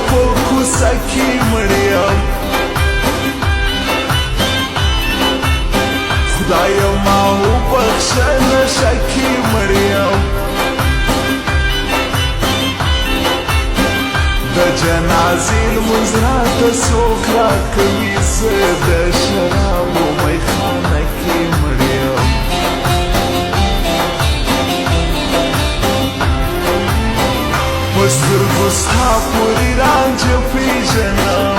په کوڅه کې مړ یم خدایه ما وبخښه نشه کې مړ یم د جنازې لمونځ راته څوک راکوي زه د شرابو میخانه کې مړ یم په سترګو ستا پورې رانجه پېژنم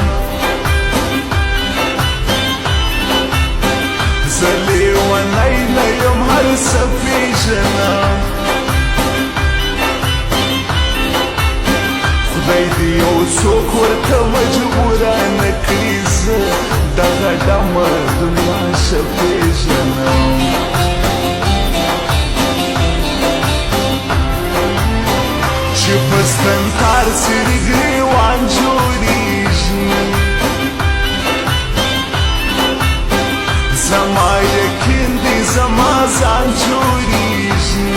زه لیونی نه یم هر څه پېژنم خدای دې یو څوک ورته مجبوره نه کړي زه دغه ډمه دنیا ښه پېژنم چې په ستنتار څېرې ګرېوان جوړېږي زما یقین دی زما ځان جوړېږي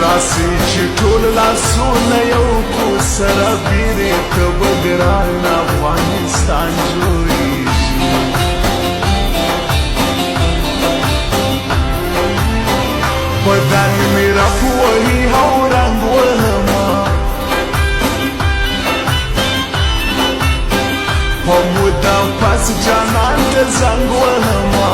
راسي چې ټول لاسونه یو کو سره بیرې ته به ګران افغانستان جوړېږي بدن مې راپوهي او رنګ وهمه په موده پس جانان ته زنګ وهمه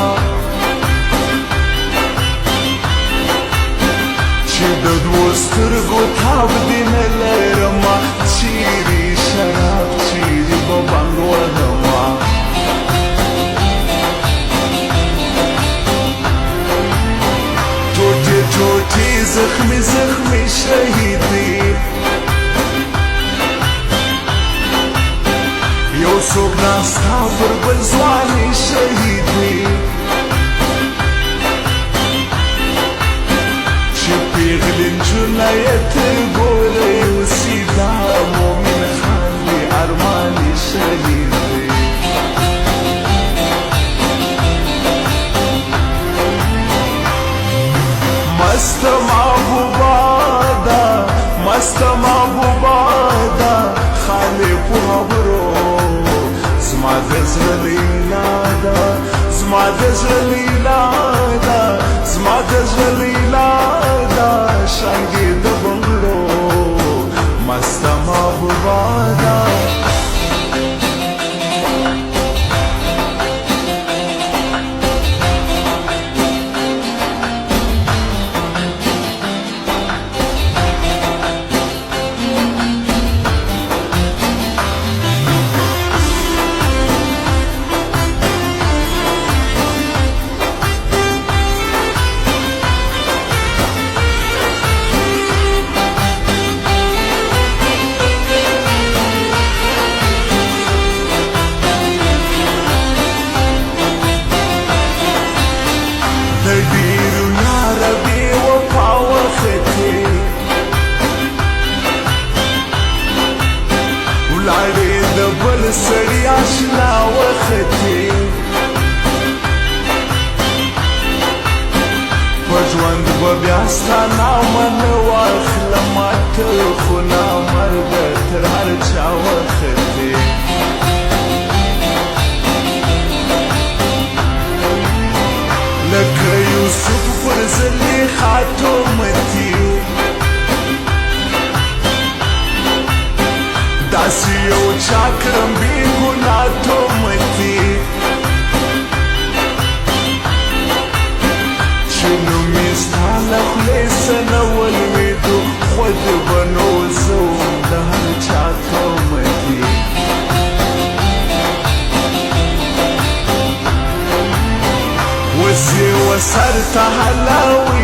چې د دوو سترګو تاب دې نه لرمه چیرې شراب چیرې به بنګ وهمه ټوټې ټوټې زخمې زخمې شهیدې یو څوک ناستا پر بل ځوانې شهیدې چې پیغلې نجونه یې تر ګوره یوسي دا مومن خان دې ارمانې شهیدې مست محبوبه ده مست محبوبه ده خالي په خبرو زما د زړه لیلا ده زما د زړه لیلا ده زما د زړه لیلا ده شانګې د بنګړو مست محبوبه ده سړی اشنا وختې په ژوند به بیا ستا نامه نه واخلمه ته خو نامرده تر هر چا وختې لکه یوسف پر زلیخا تهمتي داسې یو چا کړم بې ګناه تهمتي چې نوم یې ستا له خولې څه نه ولوېدو خود به نو زه وم د هر چا تهمتي اوس یې وسر ته حلاوي